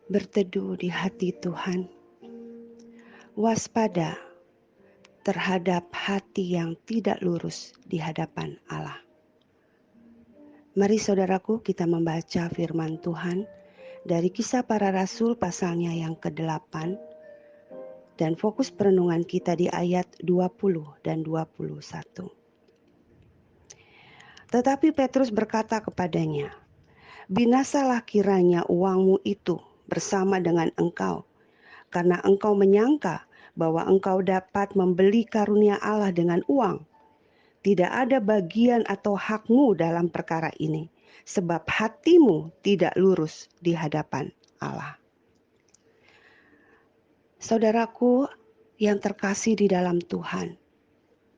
Berteduh di hati Tuhan, waspada terhadap hati yang tidak lurus di hadapan Allah. Mari saudaraku, kita membaca firman Tuhan dari Kisah Para Rasul pasalnya yang ke-8 dan fokus perenungan kita di ayat 20 dan 21. Tetapi Petrus berkata kepadanya, "Binasalah kiranya uangmu itu bersama dengan engkau, karena engkau menyangka bahwa engkau dapat membeli karunia Allah dengan uang. Tidak ada bagian atau hakmu dalam perkara ini, sebab hatimu tidak lurus di hadapan Allah." Saudaraku yang terkasih di dalam Tuhan,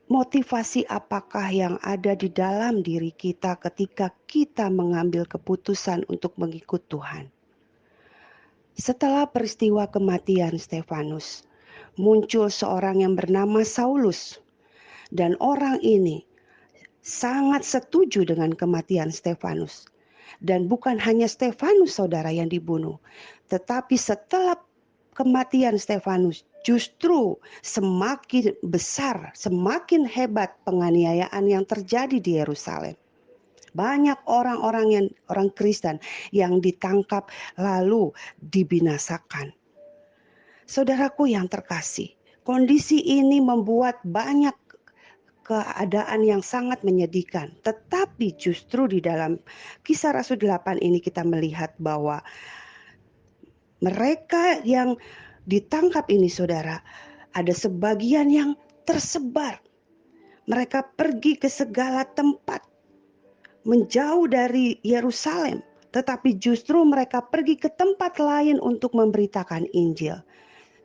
motivasi apakah yang ada di dalam diri kita ketika kita mengambil keputusan untuk mengikut Tuhan? Setelah peristiwa kematian Stefanus, muncul seorang yang bernama Saulus, dan orang ini sangat setuju dengan kematian Stefanus. Dan bukan hanya Stefanus saudara yang dibunuh, tetapi setelah kematian Stefanus justru semakin besar, semakin hebat penganiayaan yang terjadi di Yerusalem. Banyak orang-orang Kristen yang ditangkap lalu dibinasakan. Saudaraku yang terkasih, kondisi ini membuat banyak keadaan yang sangat menyedihkan. Tetapi justru di dalam Kisah Rasul 8 ini kita melihat bahwa mereka yang ditangkap ini saudara, ada sebagian yang tersebar. Mereka pergi ke segala tempat, menjauh dari Yerusalem. Tetapi justru mereka pergi ke tempat lain untuk memberitakan Injil.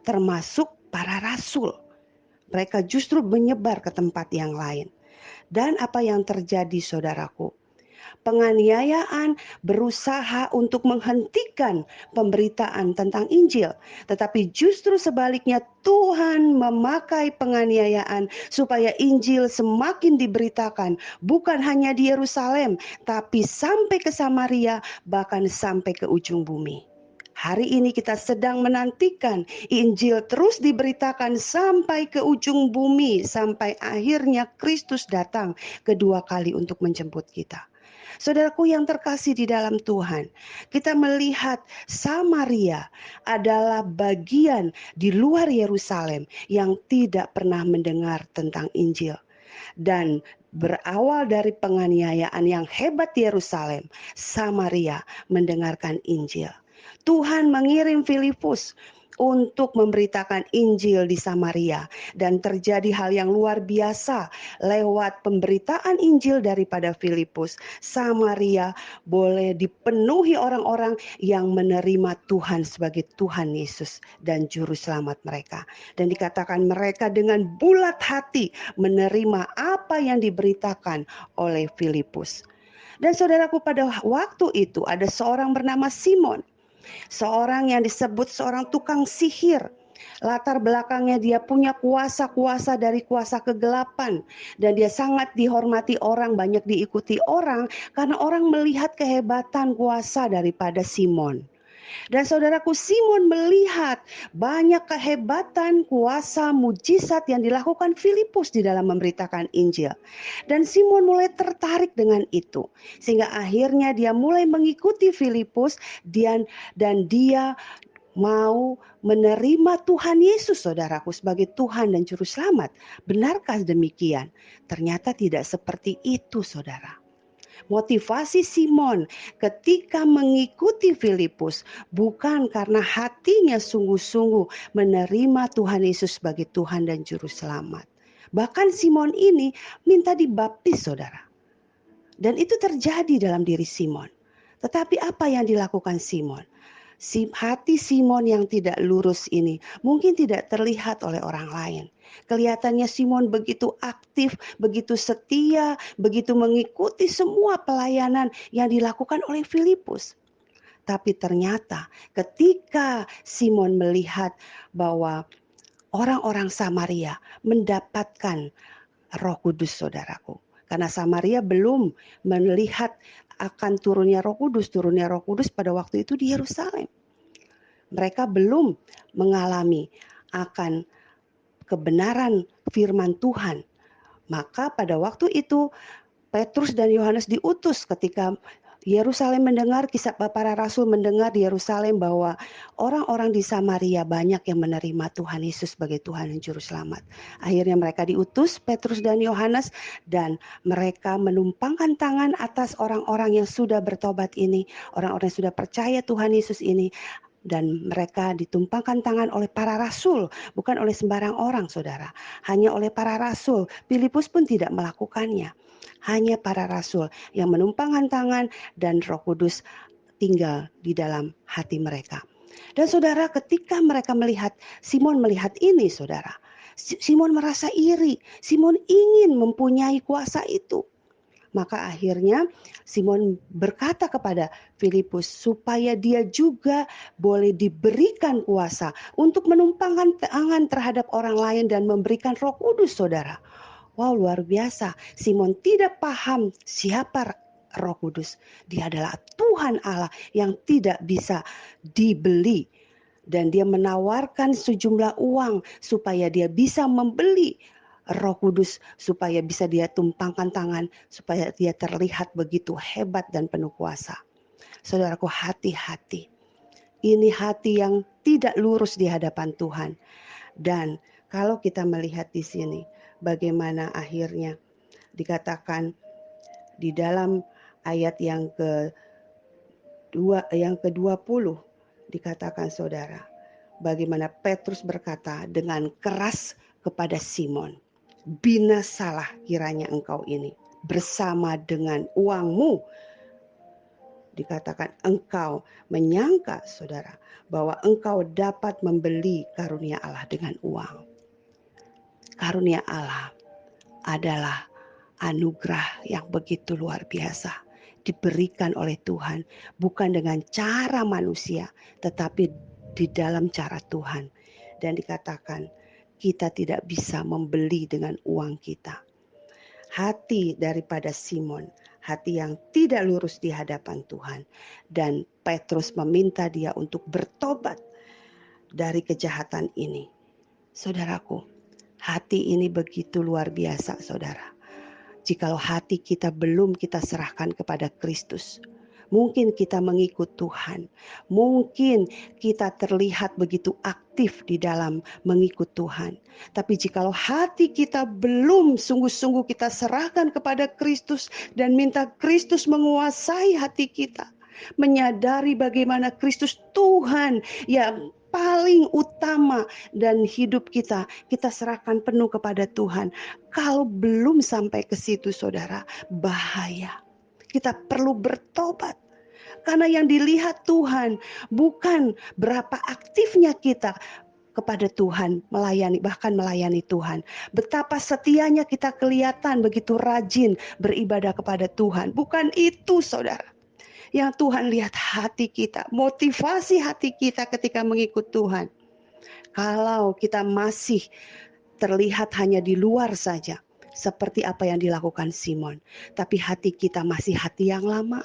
Termasuk para rasul. Mereka justru menyebar ke tempat yang lain. Dan apa yang terjadi saudaraku? Penganiayaan berusaha untuk menghentikan pemberitaan tentang Injil. Tetapi justru sebaliknya Tuhan memakai penganiayaan supaya Injil semakin diberitakan. Bukan hanya di Yerusalem, tapi sampai ke Samaria, bahkan sampai ke ujung bumi. Hari ini kita sedang menantikan Injil terus diberitakan sampai ke ujung bumi, sampai akhirnya Kristus datang kedua kali untuk menjemput kita. Saudaraku yang terkasih di dalam Tuhan, kita melihat Samaria adalah bagian di luar Yerusalem yang tidak pernah mendengar tentang Injil. Dan berawal dari penganiayaan yang hebat di Yerusalem, Samaria mendengarkan Injil. Tuhan mengirim Filipus untuk memberitakan Injil di Samaria, dan terjadi hal yang luar biasa lewat pemberitaan Injil daripada Filipus. Samaria boleh dipenuhi orang-orang yang menerima Tuhan sebagai Tuhan Yesus dan juru selamat mereka, dan dikatakan mereka dengan bulat hati menerima apa yang diberitakan oleh Filipus. Dan saudaraku, pada waktu itu ada seorang bernama Simon, seorang yang disebut seorang tukang sihir. Latar belakangnya dia punya kuasa-kuasa dari kuasa kegelapan. Dan dia sangat dihormati orang, banyak diikuti orang. Karena orang melihat kehebatan kuasa daripada Simon. Dan saudaraku, Simon melihat banyak kehebatan, kuasa, mujizat yang dilakukan Filipus di dalam memberitakan Injil. Dan Simon mulai tertarik dengan itu. Sehingga akhirnya dia mulai mengikuti Filipus dan dia mau menerima Tuhan Yesus saudaraku sebagai Tuhan dan Juru Selamat. Benarkah demikian? Ternyata tidak seperti itu saudara. Motivasi Simon ketika mengikuti Filipus bukan karena hatinya sungguh-sungguh menerima Tuhan Yesus sebagai Tuhan dan Juru Selamat. Bahkan Simon ini minta dibaptis saudara. Dan itu terjadi dalam diri Simon. Tetapi apa yang dilakukan Simon? Hati Simon yang tidak lurus ini mungkin tidak terlihat oleh orang lain. Kelihatannya Simon begitu aktif, begitu setia, begitu mengikuti semua pelayanan yang dilakukan oleh Filipus. Tapi ternyata ketika Simon melihat bahwa orang-orang Samaria mendapatkan Roh Kudus saudaraku. Karena Samaria belum melihat akan turunnya Roh Kudus pada waktu itu di Yerusalem. Mereka belum mengalami akan kebenaran firman Tuhan. Maka pada waktu itu Petrus dan Yohanes diutus ketika Yerusalem mendengar, kisah para rasul mendengar di Yerusalem bahwa orang-orang di Samaria banyak yang menerima Tuhan Yesus sebagai Tuhan dan Juru Selamat. Akhirnya mereka diutus, Petrus dan Yohanes, dan mereka menumpangkan tangan atas orang-orang yang sudah bertobat ini, orang-orang yang sudah percaya Tuhan Yesus ini. Dan mereka ditumpangkan tangan oleh para rasul, bukan oleh sembarang orang, saudara. Hanya oleh para rasul. Filipus pun tidak melakukannya. Hanya para rasul yang menumpangkan tangan dan Roh Kudus tinggal di dalam hati mereka. Dan saudara, ketika mereka melihat, Simon melihat ini, saudara, Simon merasa iri. Simon ingin mempunyai kuasa itu. Maka akhirnya Simon berkata kepada Filipus supaya dia juga boleh diberikan kuasa untuk menumpangkan tangan terhadap orang lain dan memberikan Roh Kudus, saudara. Wow, luar biasa. Simon tidak paham siapa Roh Kudus. Dia adalah Tuhan Allah yang tidak bisa dibeli. Dan dia menawarkan sejumlah uang supaya dia bisa membeli Roh Kudus, supaya bisa dia tumpangkan tangan, supaya dia terlihat begitu hebat dan penuh kuasa. Saudaraku, hati-hati. Ini hati yang tidak lurus di hadapan Tuhan. Dan kalau kita melihat di sini, bagaimana akhirnya dikatakan di dalam ayat yang ke-20 dikatakan, saudara, bagaimana Petrus berkata dengan keras kepada Simon, binasalah kiranya engkau ini bersama dengan uangmu. Dikatakan engkau menyangka, saudara, bahwa engkau dapat membeli karunia Allah dengan uang. Karunia Allah adalah anugerah yang begitu luar biasa, diberikan oleh Tuhan, bukan dengan cara manusia, tetapi di dalam cara Tuhan. Dan dikatakan kita tidak bisa membeli dengan uang kita. Hati daripada Simon, hati yang tidak lurus di hadapan Tuhan. Dan Petrus meminta dia untuk bertobat dari kejahatan ini. Saudaraku, hati ini begitu luar biasa, saudara. Jikalau hati kita belum kita serahkan kepada Kristus, mungkin kita mengikut Tuhan, mungkin kita terlihat begitu aktif di dalam mengikut Tuhan. Tapi jikalau hati kita belum sungguh-sungguh kita serahkan kepada Kristus dan minta Kristus menguasai hati kita, menyadari bagaimana Kristus Tuhan yang paling utama dan hidup kita serahkan penuh kepada Tuhan. Kalau belum sampai ke situ, saudara, bahaya. Kita perlu bertobat. Karena yang dilihat Tuhan bukan berapa aktifnya kita kepada Tuhan, bahkan melayani Tuhan. Betapa setianya kita kelihatan begitu rajin beribadah kepada Tuhan. Bukan itu, saudara. Yang Tuhan lihat hati kita, motivasi hati kita ketika mengikut Tuhan. Kalau kita masih terlihat hanya di luar saja, seperti apa yang dilakukan Simon, tapi hati kita masih hati yang lama.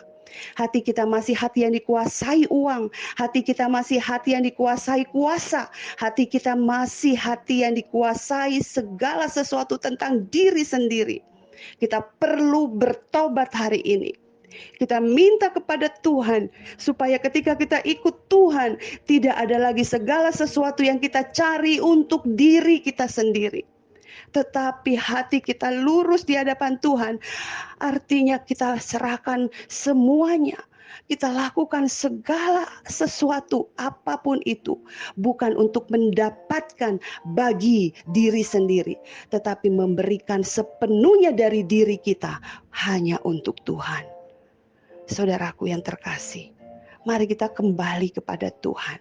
Hati kita masih hati yang dikuasai uang. Hati kita masih hati yang dikuasai kuasa. Hati kita masih hati yang dikuasai segala sesuatu tentang diri sendiri. Kita perlu bertobat hari ini. Kita minta kepada Tuhan supaya ketika kita ikut Tuhan, tidak ada lagi segala sesuatu yang kita cari untuk diri kita sendiri. Tetapi hati kita lurus di hadapan Tuhan, artinya kita serahkan semuanya. Kita lakukan segala sesuatu apapun itu, bukan untuk mendapatkan bagi diri sendiri, tetapi memberikan sepenuhnya dari diri kita hanya untuk Tuhan. Saudaraku yang terkasih, mari kita kembali kepada Tuhan.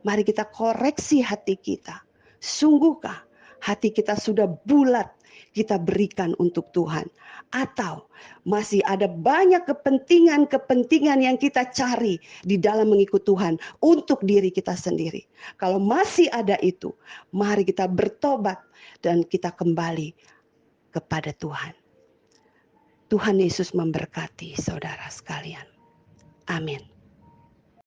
Mari kita koreksi hati kita. Sungguhkah hati kita sudah bulat kita berikan untuk Tuhan? Atau masih ada banyak kepentingan-kepentingan yang kita cari di dalam mengikut Tuhan untuk diri kita sendiri? Kalau masih ada itu, mari kita bertobat dan kita kembali kepada Tuhan. Tuhan Yesus memberkati saudara sekalian. Amin.